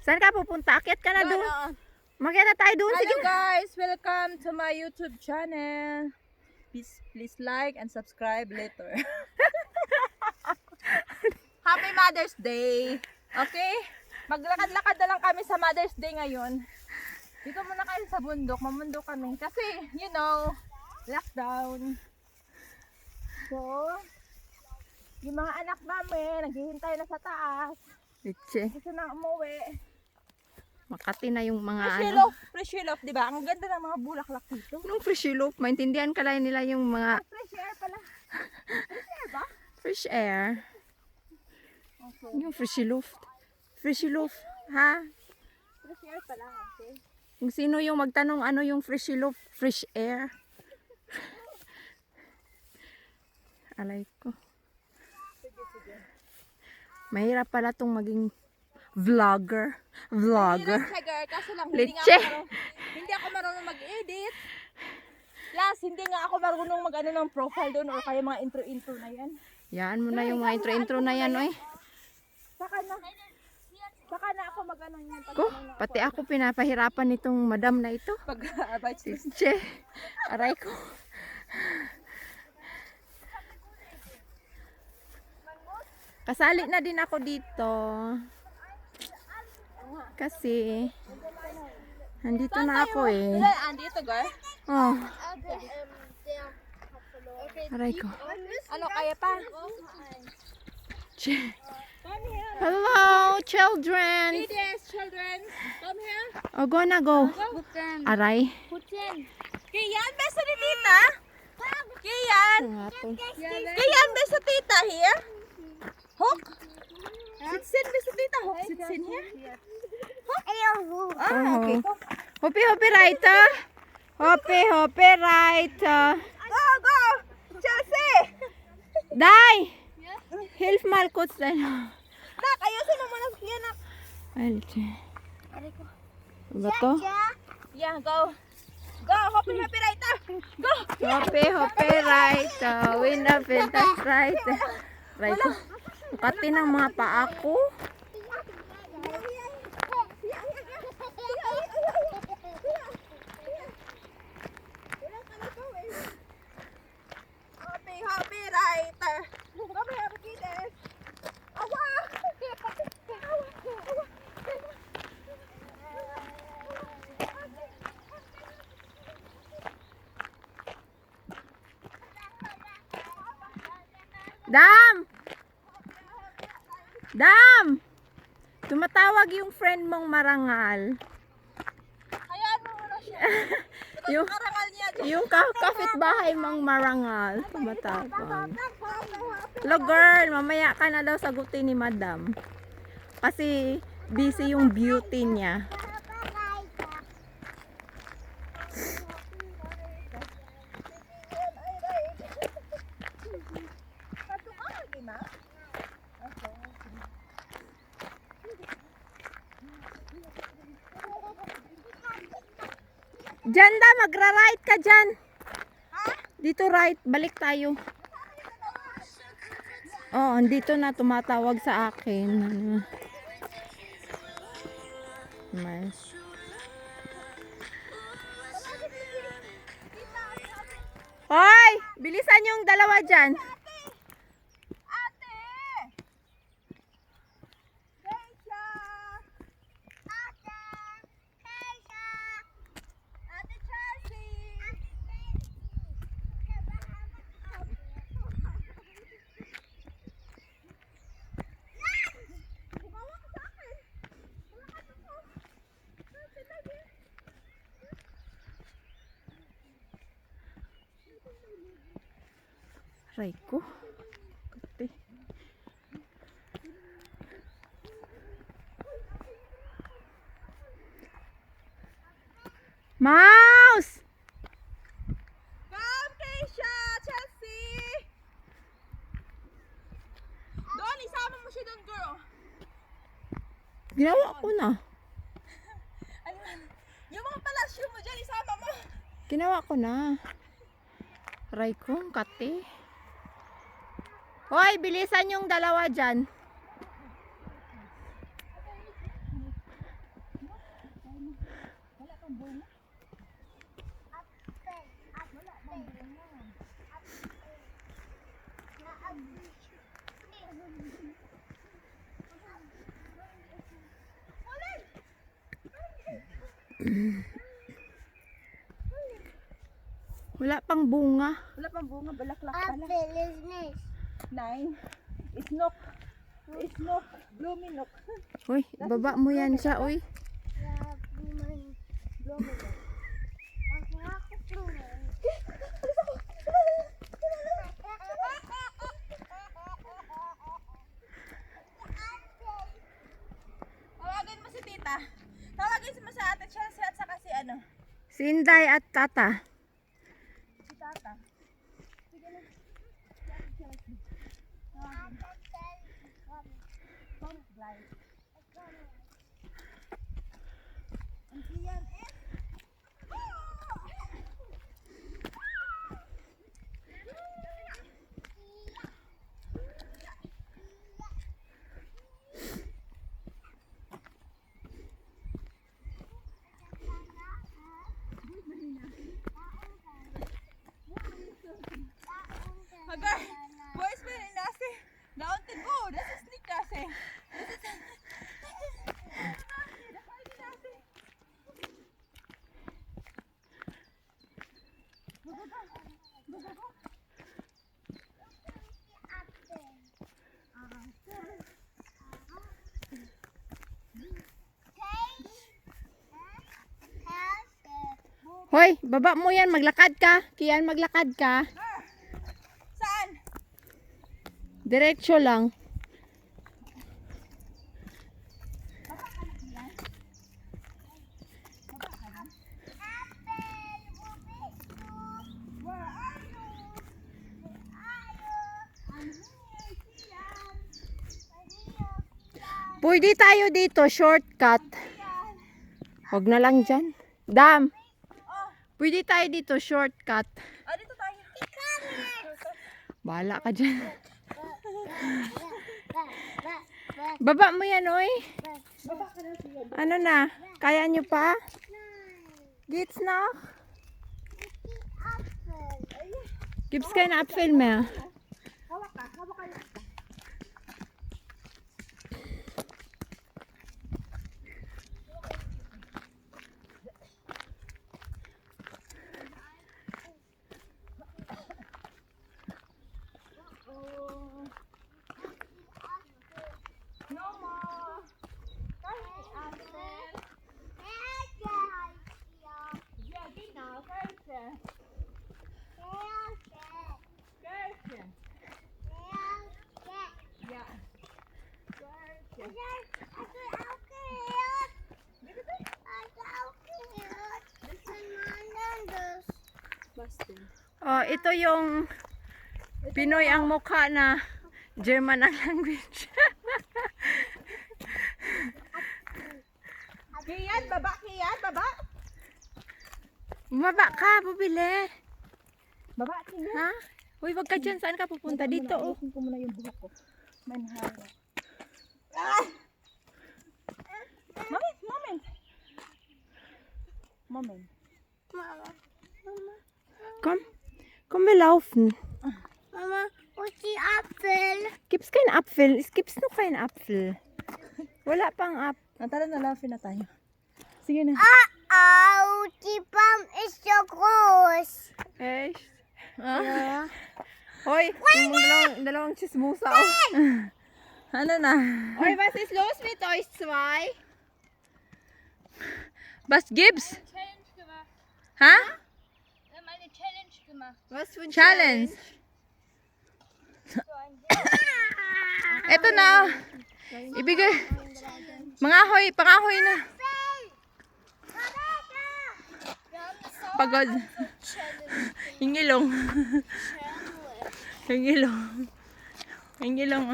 Saan ka pupunta? Akyat ka na doon. Makyat na tayo doon. Hello guys, welcome to my YouTube channel. Please like and subscribe later. Happy Mother's Day. Okay? Maglakad-lakad na lang kami sa Mother's Day ngayon. Dito muna kayo sa bundok. Mamundok kami. Kasi, you know, lockdown. So, yung mga anak namin, naghihintay na sa taas. Litche. Gusto na umuwi. Makati na yung mga Fresh loaf, di ba? Ang ganda ng mga bulaklak dito. Anong fresh loaf? Maintindihan ka lang nila yung mga Fresh air pala. Fresh air ba? fresh air. Okay. Yung fresh loaf. Fresh loaf, ha? Fresh air pala, okay. Kung sino yung magtanong ano yung fresh loaf, fresh air. Alay ko. Mahirap pala tong maging vlogger. Kaso lang, Litche. hindi ako marunong mag-edit. Plus, hindi nga ako marunong mag-ano ng profile doon or kaya mga intro na yan. Yan mo na yung mga intro na yan, oy. Saka na ako mag-ano yan. Ko, pati ako pinapahirapan nitong madam na ito. Litche. Aray ko. Kasali na din ako dito. Kasi nandito na ako eh. Andito, girl? Oh. Aray ko. Ano, kaya pa? Hello, children. Yes, children. Come here. Oh, go na go. Aray. Kiyan, beso ni tita. Kiyan. Kiyan, beso tita here. Hook. Sit beso tita. Hook. Sit here. Ah, okay. Hopi, hopi, right. Hopi, hopi, right. Go. Chelsea. Dai. Hilf mal kurz dein. Nak, ayusin mo muna yan, nak. Alter. Ba to? Yeah, go. Go, hopi, right. Go. Hopi, hopi, right. Win up, that's right. Right. Pati ng mga paa ko. Hopi, right. Come here, bukid. Awa. Dam! Tumatawag yung friend mong marangal. Hayaan mo muna siya. yung Karangal niya. yung kapitbahay mong marangal. Tumatawag. Hello girl, mamaya ka na daw sagutin ni madam. Kasi busy yung beauty niya. Diyan da, magra-right ka dyan. Dito right, balik tayo. Oh, dito na tumatawag sa akin. Mas. Hoy, bilisan yung dalawa dyan. Aray ko. Kati. Mouse! Come, Keisha! Chelsea! Doon, isama mo siya doon, girl. Ginawa ko na. Yung mga palasyo mo dyan, isama mo. Ginawa ko na. Aray ko, kati. Hoy, bilisan yung dalawa dyan. Wala pang bunga. Wala pang bunga, balaklak pala. 9. Isnok. Isnok. Bluminok. Uy, baba mo yan siya, uy. Tawagin mo si tita. Tawagin mo sa ate Chelsea at saka si ano. Si Inday at Tata. Si tata. Sige na. Si ate Chelsea. Don't fly. Ang siyan eh. Agay, boys pa rin nasi. Daon tigo, das is sneak nasi. Hoy, baba mo yan. Maglakad ka. Kian, maglakad ka. Saan? Diretso lang. Pwede tayo dito, shortcut. Huwag na lang dyan. Dam. Pwede tayo dito, shortcut. Dito tayo. Bahala ka dyan. Baba mo yan, oy. Ano na? Kaya nyo pa? Gits na? Gips kayo na apfel mo. Hawak ka, hawak ka. No more. Ja, genau, Kölsche. Kölsche. Ja. Kölsche. Oh, ito yung Pinoy ang mukha na German ang language. Kian, baba, Kian, baba. Bumaba ka, bubili. Baba, Kian. Ha? Uy, wag ka dyan. Saan ka pupunta? Dito, oh. Ayusin ko muna yung buhok ko. Manhara. Moment. Komm, wir laufen. Mama, wo ist die Apfel? Gibt's keinen Apfel? Es gibt's noch keinen Apfel. Wala pang apfel. Tara na, laughing na tayo. Sige na. Oh, die Baum ist so groß. Echt? Ja. Hoy, yung dalawang chismosa. Oh. Ano na? Hoy, was ist los mit euch zwei? Was gibt's? Challenge gemacht. Ha? Wir haben eine Challenge gemacht. Was für ein Challenge. Ito na. Ibigay. Mangahoy, pangahoy na. Pagod. Yung ilong. Yung ilong. Yung ilong.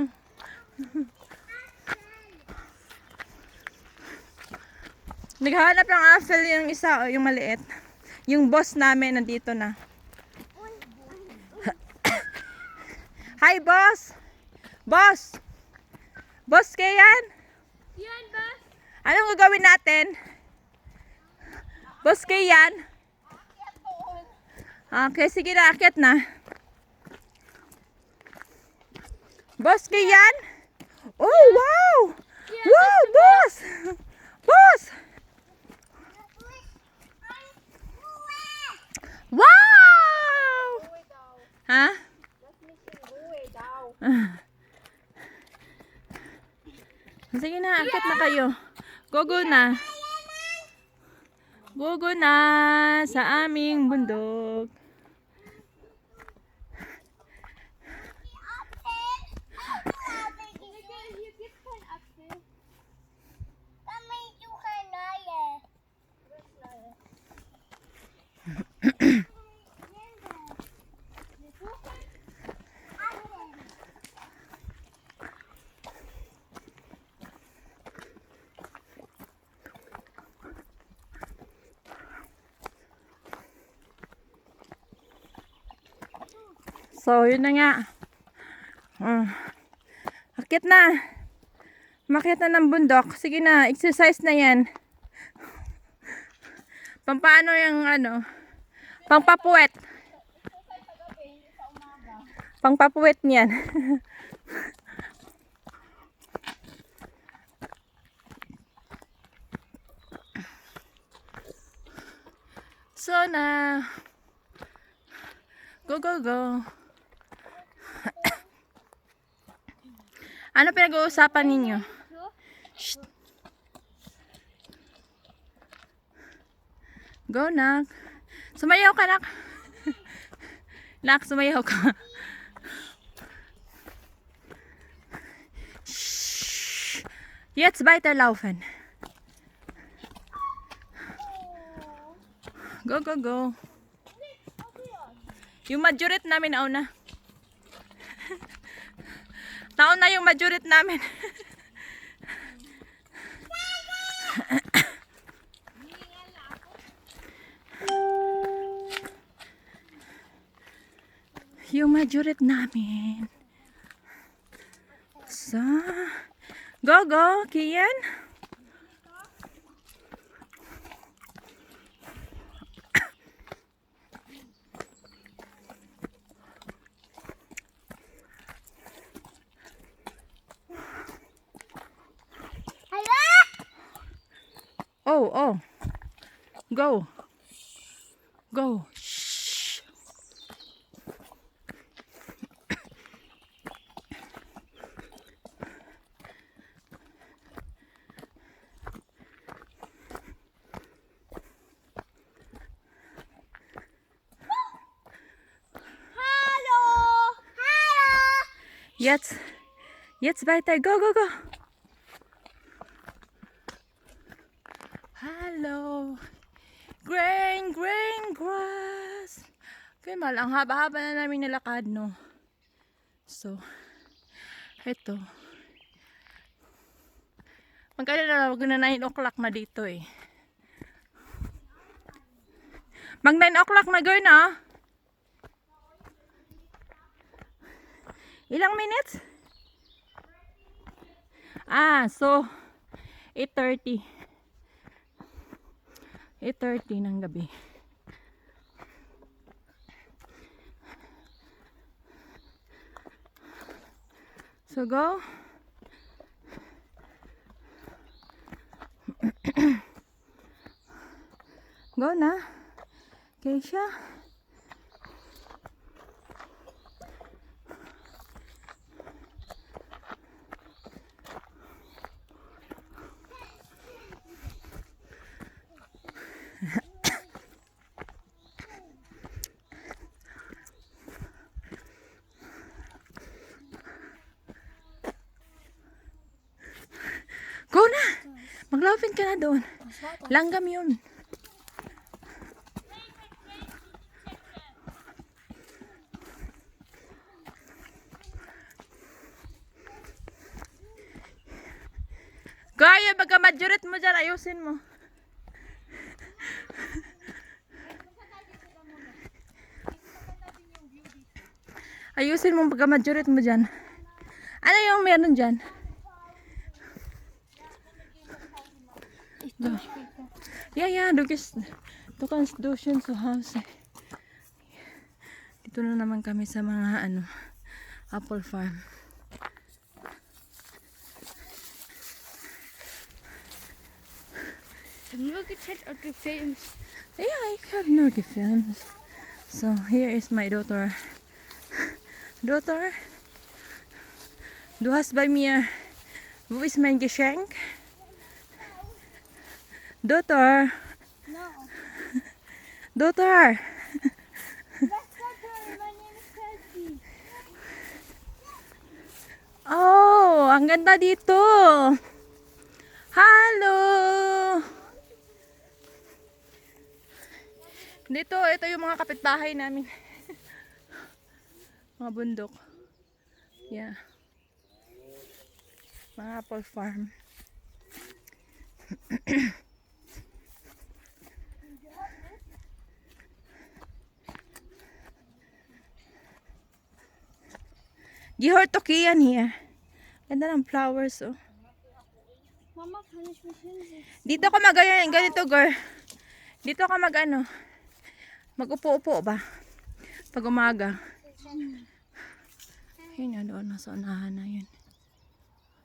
Naghahanap ng apple yung isa, yung maliit. Yung boss namin nandito na. Hi, boss! Boss! Boss, Kayan? Yan, boss. Anong gagawin natin? Boss, Kayan? Okay, sige na, akyat na. Boss, Kayan? Oh, wow! Wow, boss! Boss! Sige na, akit na kayo. Gogo na. Gogo na sa aming bundok. So, yun na nga. Akit na. Umakyat na ng bundok. Sige na, exercise na yan. Pampaano yung ano? Pangpapuwet. Pangpapuwet niyan. So na. Go, go, go. Ano pinag-uusapan ninyo? Shh. Go, nak. Sumayaw ka, nak. Nak, sumayaw ka. Shh. Jetzt weiterlaufen. Go, go, go. Yung majorit namin nauna. Taon na yung majorit namin. Yung majorit namin. So, go, go, Kian. Oh, oh. Go. Go. Shh. Hallo! Hallo! Jetzt weiter. Go, go, go. Hello. Grain, grain, grass. Okay, mal, ang haba-haba na namin nilakad, no? So, eto. Magkano na, wag na 9 o'clock na dito eh. Mag 9 o'clock na girl na. Ilang minutes? So 8:30. 8:30 ng gabi. So go. Go na. Keisha. Go na! Mag-laughing ka na doon. Langgam yun. Kaya baga majorit mo dyan, ayusin mo. Ayusin mo baga majorit mo dyan. Ano yung meron dyan? Ja, du kannst duschen zu Hause. Dito na naman kami sa mga apple farm. Ich habe nur gecheckt und gefilmt. Ja, ich habe nur gefilmt. So, here is my daughter. Daughter, du hast bei mir Wo ist mein Geschenk? Doktor. No. Doktor. My name is Kelsey. Oh, ang ganda dito. Hello. Ito yung mga kapitbahay namin. Mga bundok. Yeah. Mga apple farm. Gihortokian here. Ganda ng flowers, oh. Mama, kann ich mich hinsetzen? Dito ka ganito, girl. Dito ka mag-upo-upo ba? Pag umaga. Yun yan, doon. Nasa unahan na yun.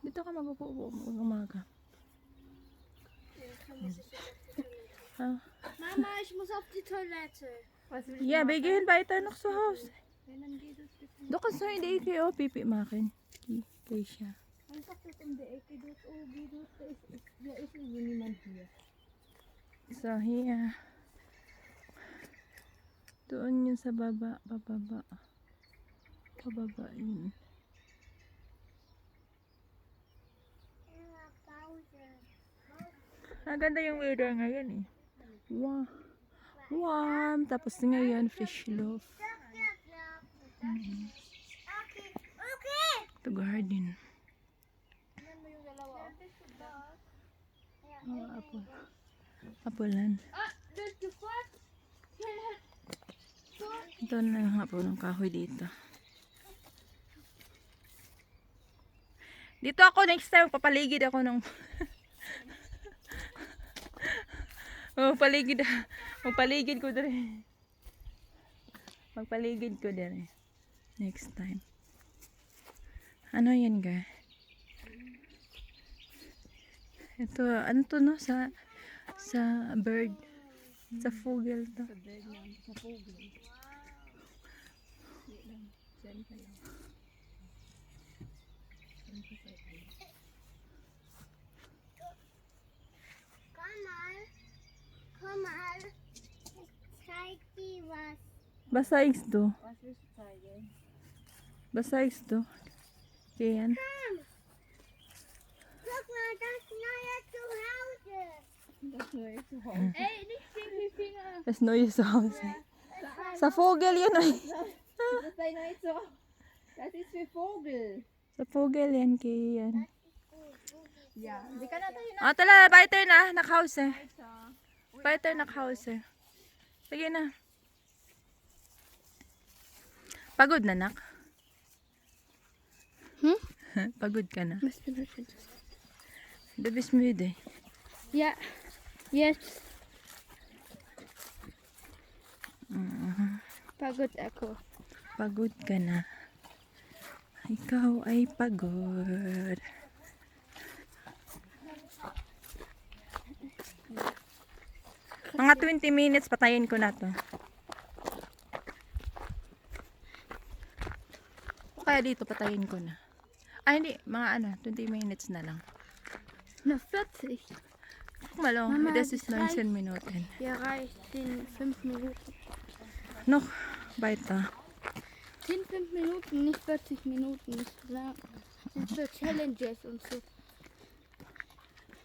Dito ka mag-upo-upo pag umaga. Mama, ich muss auf die Toilette. Ja, bigyan weiter noch zu Hause. Doon ka sa hindi kayo, pipi makin. Kay siya. Einfach das um die Ecke, dort oben, dort da ist niemand hier. So, here. Doon yun sa baba, pababa. Pababa yun. Maganda yung weather ngayon eh. Wow. Warm. Tapos ngayon, fish loaf. Okay. Ito garden. Oh, apple. Apulan. Ito na yung hapon ng kahoy dito. Dito ako next time, papaligid ako ng magpaligid ko din. Magpaligid ko din. Next time. Ano yan, guys? Ito, ano to no? Sa bird. Sa fugel to. Sa bird na. Sa fugel. Komm mal. Ich zeig dir was. Basa du. Was willst du zeigen? Basa du. Yan. Guck mal, das neue Zuhause. Das neue Zuhause. Ey, nicht gegen die Finger. Das neue Zuhause. Sa fugel yun ay. Das ist dein neues Zuhause. Das ist für Vogel. Sa fugel yan kay yan. Ja. Di ka na tayo na. Ah, tala, weiter na. Nach-Hause. Weiter nach-Hause. Sige na. Pagod na, nak? Pagod ka na? Du bist müde. Ja, jetzt. Pagod ako. Pagod ka na. Ikaw ay pagod. Mga 20 minutes, patayin ko na to. O kaya dito, patayin ko na. Ay, hindi. Mga 20 minutes na lang. Na 40. Guck mal, oh, Mama, das ist das 19 Minuten. Ja, reicht. 10, 5 Minuten. Noch weiter. 10, 5 Minuten, nicht 40 Minuten. Das ist lang. Das sind für Challenges und so.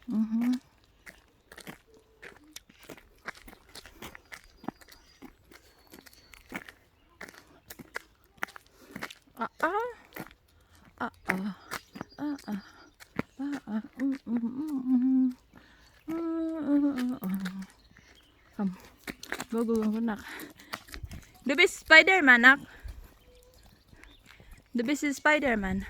Mhm. Komm. Go, nak. Du bist Spider-Man, nak. Du bist Spider-Man.